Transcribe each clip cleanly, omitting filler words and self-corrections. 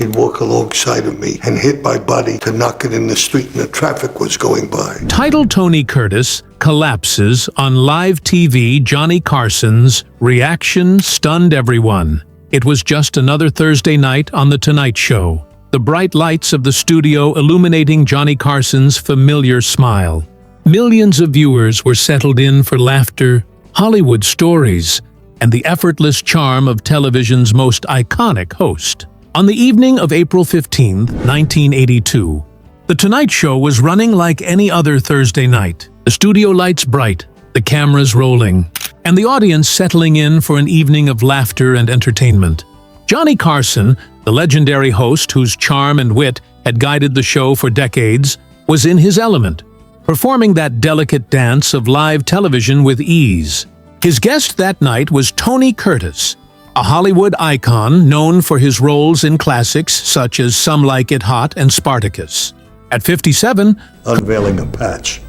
He'd walk alongside of me and hit my body to knock it in the street and the traffic was going by. Title Tony Curtis collapses on live TV. Johnny Carson's reaction stunned everyone. It was just another Thursday night on The Tonight Show, the bright lights of the studio illuminating Johnny Carson's familiar smile. Millions of viewers were settled in for laughter, Hollywood stories, and the effortless charm of television's most iconic host. On the evening of April 15, 1982, The Tonight Show was running like any other Thursday night. The studio lights bright, the cameras rolling, and the audience settling in for an evening of laughter and entertainment. Johnny Carson, the legendary host whose charm and wit had guided the show for decades, was in his element, performing that delicate dance of live television with ease. His guest that night was Tony Curtis, a Hollywood icon known for his roles in classics such as Some Like It Hot and Spartacus. At 57, unveiling a patch,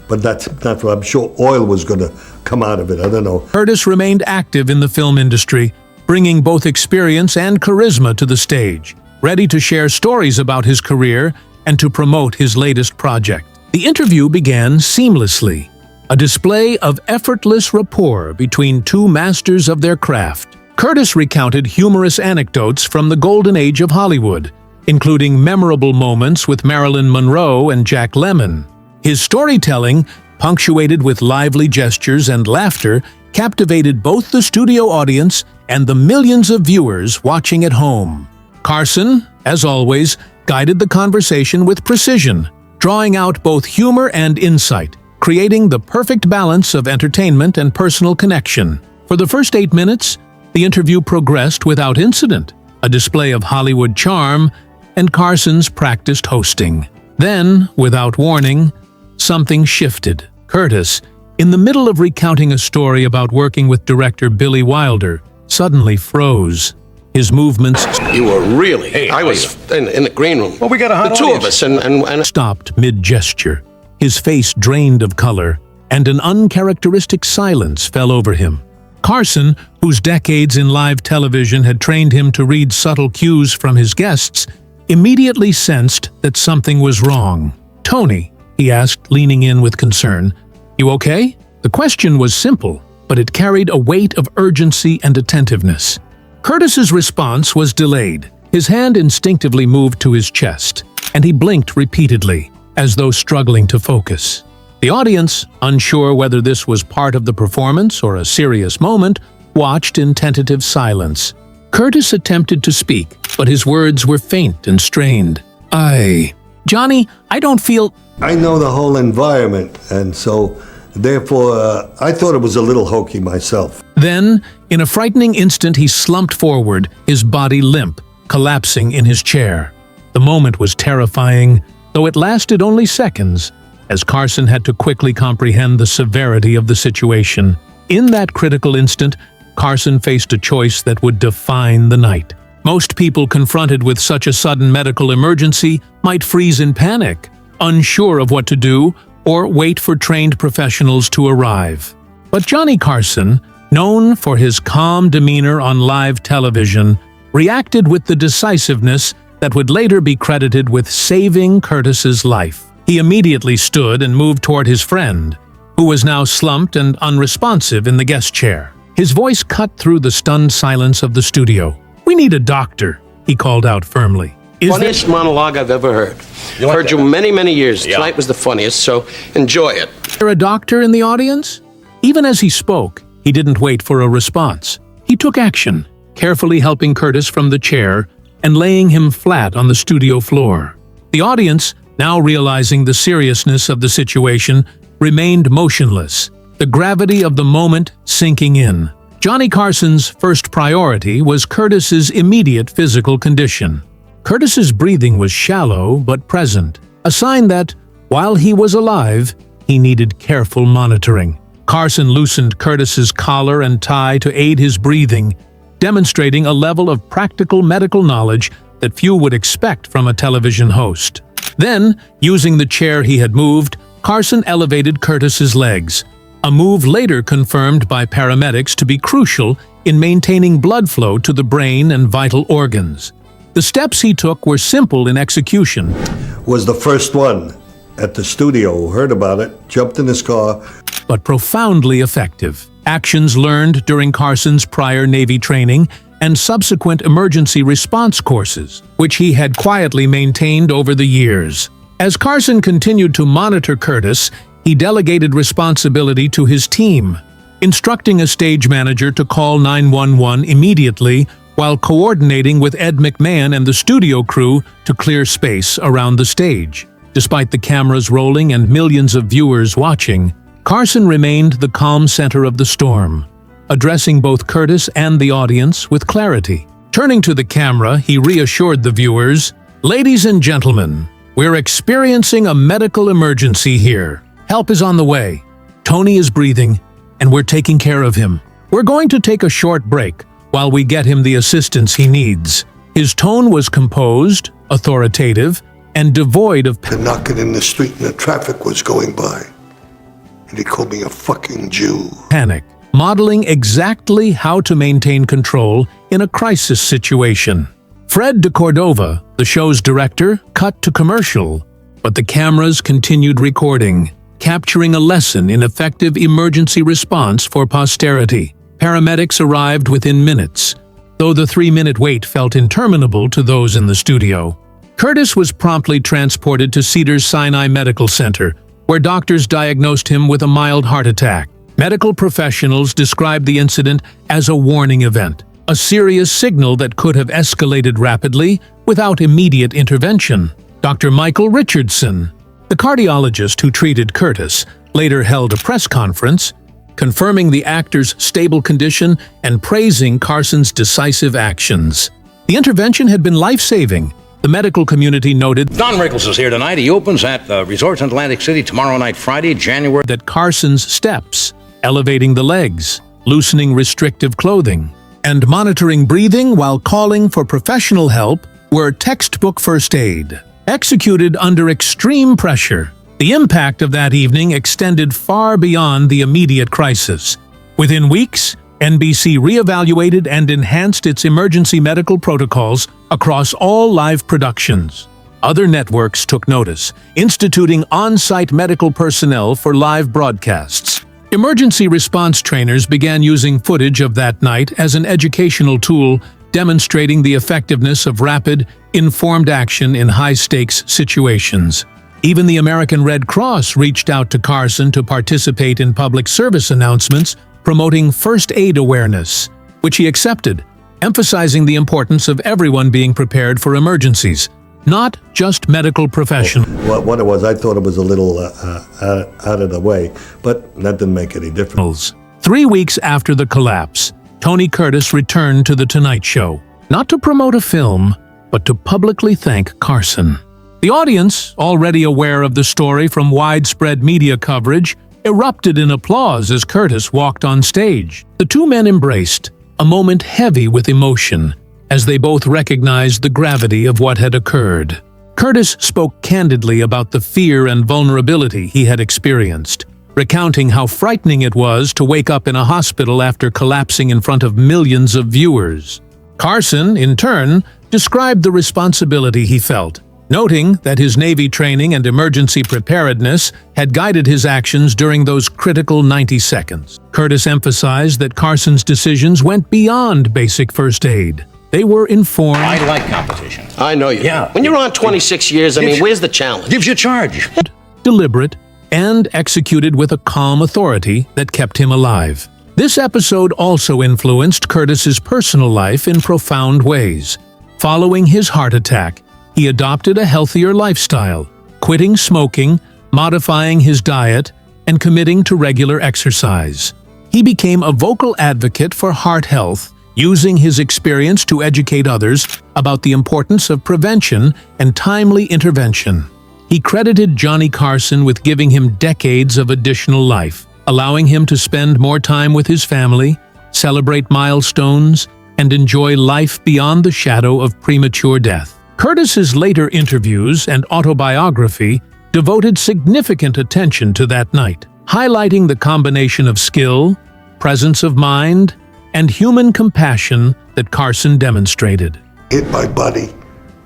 but that's what I'm sure oil was going to come out of it. I don't know. Curtis remained active in the film industry, bringing both experience and charisma to the stage, ready to share stories about his career and to promote his latest project. The interview began seamlessly, a display of effortless rapport between two masters of their craft. Curtis recounted humorous anecdotes from the golden age of Hollywood, including memorable moments with Marilyn Monroe and Jack Lemmon. His storytelling, punctuated with lively gestures and laughter, captivated both the studio audience and the millions of viewers watching at home. Carson, as always, guided the conversation with precision, drawing out both humor and insight, creating the perfect balance of entertainment and personal connection. For the first 8 minutes, the interview progressed without incident, a display of Hollywood charm and Carson's practiced hosting. Then, without warning, something shifted. Curtis, in the middle of recounting a story about working with director Billy Wilder, suddenly froze. His movements You were really. Hey, I was in the green room. Well, we got a hot the two of audience. us, and stopped mid-gesture. His face drained of color, and an uncharacteristic silence fell over him. Carson, whose decades in live television had trained him to read subtle cues from his guests, immediately sensed that something was wrong. "Tony," he asked, leaning in with concern, "you okay?" The question was simple, but it carried a weight of urgency and attentiveness. Curtis's response was delayed. His hand instinctively moved to his chest, and he blinked repeatedly, as though struggling to focus. The audience, unsure whether this was part of the performance or a serious moment, watched in tentative silence. Curtis attempted to speak, but his words were faint and strained. Johnny, I don't feel..." I know the whole environment, and so therefore I thought it was a little hokey myself. Then, in a frightening instant, he slumped forward, his body limp, collapsing in his chair. The moment was terrifying, though it lasted only seconds, as Carson had to quickly comprehend the severity of the situation. In that critical instant, Carson faced a choice that would define the night. Most people confronted with such a sudden medical emergency might freeze in panic, unsure of what to do, or wait for trained professionals to arrive. But Johnny Carson, known for his calm demeanor on live television, reacted with the decisiveness that would later be credited with saving Curtis's life. He immediately stood and moved toward his friend, who was now slumped and unresponsive in the guest chair. His voice cut through the stunned silence of the studio. "We need a doctor," he called out firmly. funniest monologue I've ever heard. Heard you many, many years. Yeah. Tonight was the funniest, so enjoy it. Is there a doctor in the audience? Even as he spoke, he didn't wait for a response. He took action, carefully helping Curtis from the chair and laying him flat on the studio floor. The audience, now realizing the seriousness of the situation, remained motionless, the gravity of the moment sinking in. Johnny Carson's first priority was Curtis's immediate physical condition. Curtis's breathing was shallow but present, a sign that, while he was alive, he needed careful monitoring. Carson loosened Curtis's collar and tie to aid his breathing, demonstrating a level of practical medical knowledge that few would expect from a television host. Then, using the chair he had moved, Carson elevated Curtis's legs, a move later confirmed by paramedics to be crucial in maintaining blood flow to the brain and vital organs. The steps he took were simple in execution, Was the first one at the studio, heard about it, jumped in his car. but profoundly effective. Actions learned during Carson's prior Navy training and subsequent emergency response courses, which he had quietly maintained over the years. As Carson continued to monitor Curtis, he delegated responsibility to his team, instructing a stage manager to call 911 immediately while coordinating with Ed McMahon and the studio crew to clear space around the stage. Despite the cameras rolling and millions of viewers watching, Carson remained the calm center of the storm, addressing both Curtis and the audience with clarity. Turning to the camera, he reassured the viewers, "Ladies and gentlemen, we're experiencing a medical emergency here. Help is on the way. Tony is breathing, and we're taking care of him. We're going to take a short break while we get him the assistance he needs." His tone was composed, authoritative, and devoid of They're knocking in the street and the traffic was going by. And he called me a fucking Jew. panic, modeling exactly how to maintain control in a crisis situation. Fred de Cordova, the show's director, cut to commercial, but the cameras continued recording, capturing a lesson in effective emergency response for posterity. Paramedics arrived within minutes, though the 3-minute wait felt interminable to those in the studio. Curtis was promptly transported to Cedars-Sinai Medical Center, where doctors diagnosed him with a mild heart attack. Medical professionals described the incident as a warning event, a serious signal that could have escalated rapidly without immediate intervention. Dr. Michael Richardson, the cardiologist who treated Curtis, later held a press conference, confirming the actor's stable condition and praising Carson's decisive actions. The intervention had been life-saving. The medical community noted Don Rickles is here tonight. He opens at Resorts in Atlantic City tomorrow night, Friday, January. that Carson's steps, elevating the legs, loosening restrictive clothing, and monitoring breathing while calling for professional help were textbook first aid. Executed under extreme pressure, the impact of that evening extended far beyond the immediate crisis. Within weeks, NBC reevaluated and enhanced its emergency medical protocols across all live productions. Other networks took notice, instituting on-site medical personnel for live broadcasts. Emergency response trainers began using footage of that night as an educational tool, demonstrating the effectiveness of rapid, informed action in high-stakes situations. Even the American Red Cross reached out to Carson to participate in public service announcements promoting first aid awareness, which he accepted, emphasizing the importance of everyone being prepared for emergencies, not just medical professionals. What it was, I thought it was a little out of the way, but that didn't make any difference. 3 weeks after the collapse, Tony Curtis returned to The Tonight Show, not to promote a film, but to publicly thank Carson. The audience, already aware of the story from widespread media coverage, erupted in applause as Curtis walked on stage. The two men embraced, a moment heavy with emotion, as they both recognized the gravity of what had occurred. Curtis spoke candidly about the fear and vulnerability he had experienced, recounting how frightening it was to wake up in a hospital after collapsing in front of millions of viewers. Carson, in turn, described the responsibility he felt, noting that his Navy training and emergency preparedness had guided his actions during those critical 90 seconds. Curtis emphasized that Carson's decisions went beyond basic first aid. They were informed, I like competition. I know you. Yeah. When you're on 26 years, I mean, where's the challenge? Gives you charge. deliberate, and executed with a calm authority that kept him alive. This episode also influenced Curtis's personal life in profound ways. Following his heart attack, he adopted a healthier lifestyle, quitting smoking, modifying his diet, and committing to regular exercise. He became a vocal advocate for heart health, using his experience to educate others about the importance of prevention and timely intervention. He credited Johnny Carson with giving him decades of additional life, allowing him to spend more time with his family, celebrate milestones, and enjoy life beyond the shadow of premature death. Curtis's later interviews and autobiography devoted significant attention to that night, highlighting the combination of skill, presence of mind, and human compassion that Carson demonstrated. Hit my body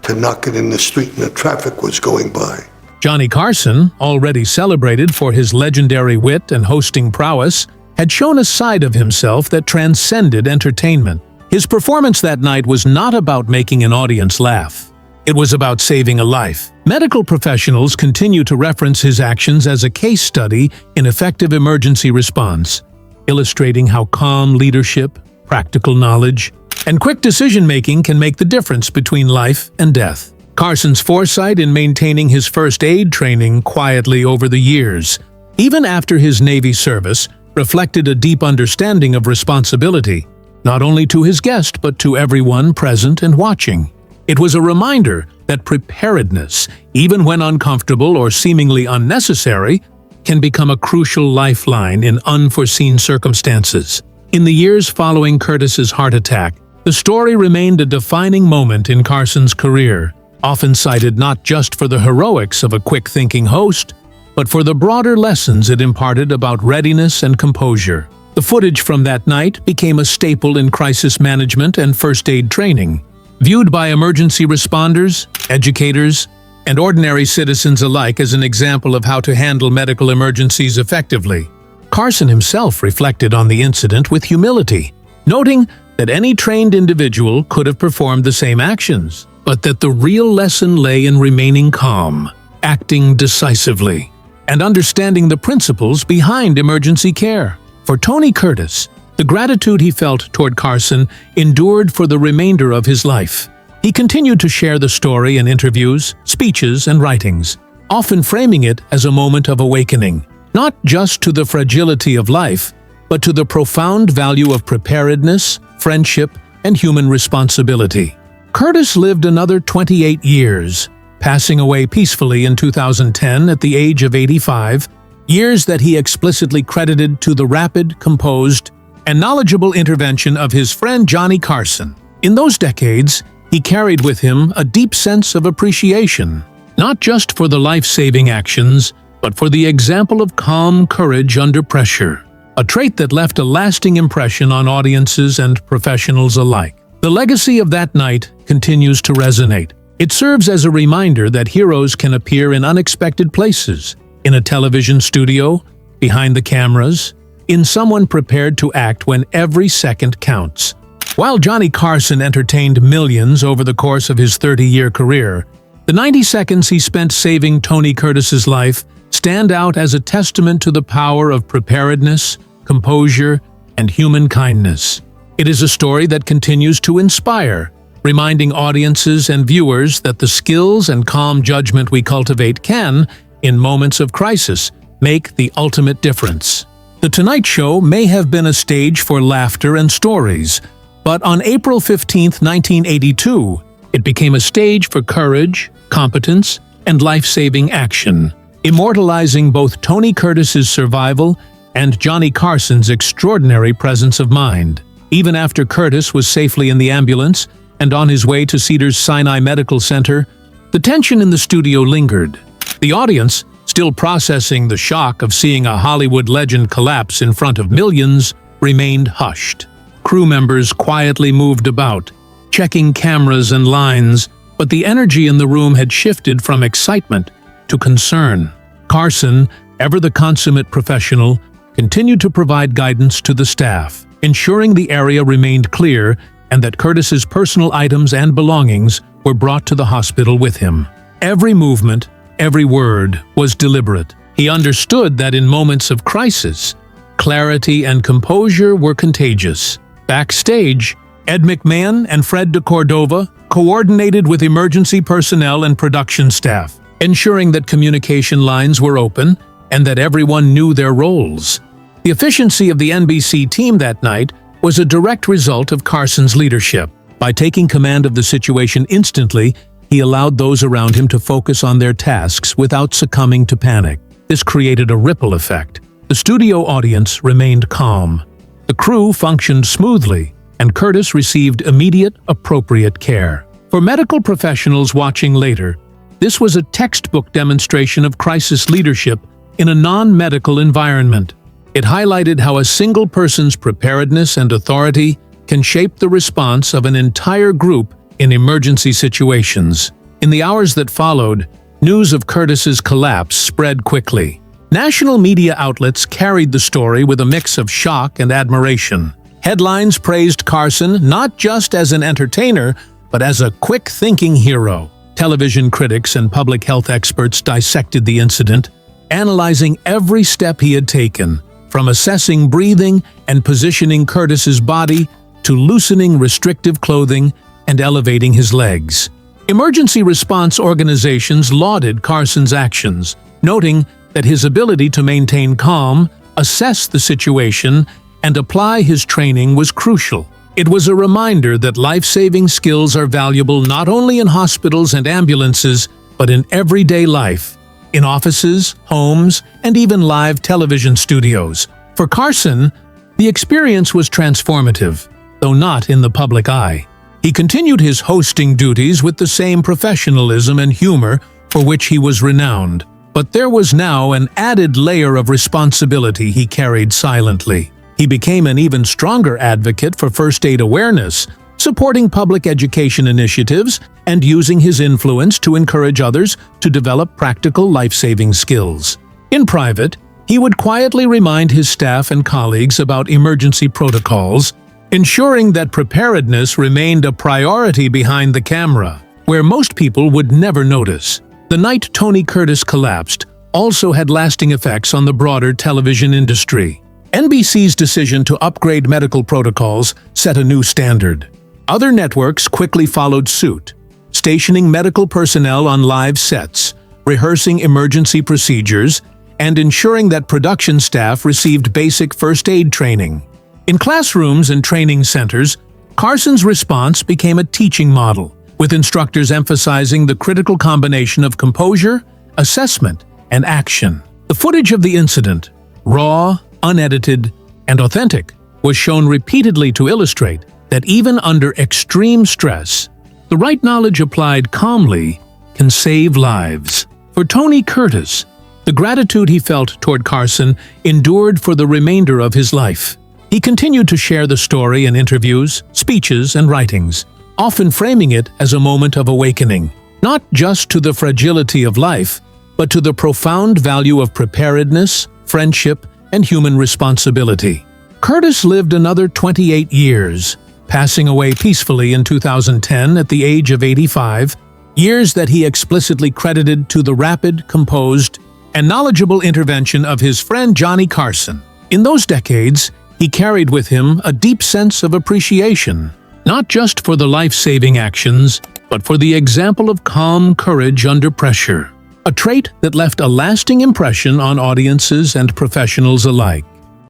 to knock it in the street and the traffic was going by. Johnny Carson, already celebrated for his legendary wit and hosting prowess, had shown a side of himself that transcended entertainment. His performance that night was not about making an audience laugh. It was about saving a life. Medical professionals continue to reference his actions as a case study in effective emergency response, illustrating how calm leadership, practical knowledge, and quick decision-making can make the difference between life and death. Carson's foresight in maintaining his first aid training quietly over the years, even after his Navy service, reflected a deep understanding of responsibility, not only to his guest but to everyone present and watching. It was a reminder that preparedness, even when uncomfortable or seemingly unnecessary, can become a crucial lifeline in unforeseen circumstances. In the years following Curtis's heart attack, the story remained a defining moment in Carson's career, often cited not just for the heroics of a quick-thinking host, but for the broader lessons it imparted about readiness and composure. The footage from that night became a staple in crisis management and first aid training, viewed by emergency responders, educators, and ordinary citizens alike as an example of how to handle medical emergencies effectively. Carson himself reflected on the incident with humility, noting that any trained individual could have performed the same actions, but that the real lesson lay in remaining calm, acting decisively, and understanding the principles behind emergency care. For Tony Curtis, the gratitude he felt toward Carson endured for the remainder of his life. He continued to share the story in interviews, speeches, and writings, often framing it as a moment of awakening, not just to the fragility of life, but to the profound value of preparedness, friendship, and human responsibility. Curtis lived another 28 years, passing away peacefully in 2010 at the age of 85, years that he explicitly credited to the rapid, composed, and knowledgeable intervention of his friend Johnny Carson. In those decades, he carried with him a deep sense of appreciation, not just for the life-saving actions, but for the example of calm courage under pressure, a trait that left a lasting impression on audiences and professionals alike. The legacy of that night continues to resonate. It serves as a reminder that heroes can appear in unexpected places, in a television studio, behind the cameras, in someone prepared to act when every second counts. While Johnny Carson entertained millions over the course of his 30-year career, the 90 seconds he spent saving Tony Curtis's life stand out as a testament to the power of preparedness, composure, and human kindness. It is a story that continues to inspire, reminding audiences and viewers that the skills and calm judgment we cultivate can, in moments of crisis, make the ultimate difference. The Tonight Show may have been a stage for laughter and stories, but on April 15, 1982, it became a stage for courage, competence, and life-saving action, immortalizing both Tony Curtis's survival and Johnny Carson's extraordinary presence of mind. Even after Curtis was safely in the ambulance and on his way to Cedars-Sinai Medical Center, the tension in the studio lingered. The audience, still processing the shock of seeing a Hollywood legend collapse in front of millions, remained hushed. Crew members quietly moved about, checking cameras and lines, but the energy in the room had shifted from excitement to concern. Carson, ever the consummate professional, continued to provide guidance to the staff, ensuring the area remained clear and that Curtis's personal items and belongings were brought to the hospital with him. Every movement, every word was deliberate. He understood that in moments of crisis, clarity and composure were contagious. Backstage, Ed McMahon and Fred DeCordova coordinated with emergency personnel and production staff, ensuring that communication lines were open and that everyone knew their roles. The efficiency of the NBC team that night was a direct result of Carson's leadership. By taking command of the situation instantly, he allowed those around him to focus on their tasks without succumbing to panic. This created a ripple effect. The studio audience remained calm. The crew functioned smoothly, and Curtis received immediate, appropriate care. For medical professionals watching later, this was a textbook demonstration of crisis leadership in a non-medical environment. It highlighted how a single person's preparedness and authority can shape the response of an entire group in emergency situations. In the hours that followed, news of Curtis's collapse spread quickly. National media outlets carried the story with a mix of shock and admiration. Headlines praised Carson not just as an entertainer, but as a quick-thinking hero. Television critics and public health experts dissected the incident, analyzing every step he had taken, from assessing breathing and positioning Curtis's body to loosening restrictive clothing and elevating his legs. Emergency response organizations lauded Carson's actions, noting that his ability to maintain calm, assess the situation, and apply his training was crucial. It was a reminder that life-saving skills are valuable not only in hospitals and ambulances, but in everyday life, in offices, homes, and even live television studios. For Carson, the experience was transformative, though not in the public eye. He continued his hosting duties with the same professionalism and humor for which he was renowned. But there was now an added layer of responsibility he carried silently. He became an even stronger advocate for first aid awareness, supporting public education initiatives and using his influence to encourage others to develop practical life-saving skills. In private, he would quietly remind his staff and colleagues about emergency protocols, ensuring that preparedness remained a priority behind the camera, where most people would never notice. The night Tony Curtis collapsed also had lasting effects on the broader television industry. NBC's decision to upgrade medical protocols set a new standard. Other networks quickly followed suit, stationing medical personnel on live sets, rehearsing emergency procedures, and ensuring that production staff received basic first aid training. In classrooms and training centers, Carson's response became a teaching model, with instructors emphasizing the critical combination of composure, assessment, and action. The footage of the incident, raw, unedited, and authentic, was shown repeatedly to illustrate that even under extreme stress, the right knowledge applied calmly can save lives. For Tony Curtis, the gratitude he felt toward Carson endured for the remainder of his life. He continued to share the story in interviews, speeches, and writings, often framing it as a moment of awakening, not just to the fragility of life, but to the profound value of preparedness, friendship, and human responsibility. Curtis lived another 28 years, passing away peacefully in 2010 at the age of 85, years that he explicitly credited to the rapid, composed, and knowledgeable intervention of his friend Johnny Carson. In those decades, he carried with him a deep sense of appreciation, not just for the life-saving actions, but for the example of calm courage under pressure, a trait that left a lasting impression on audiences and professionals alike.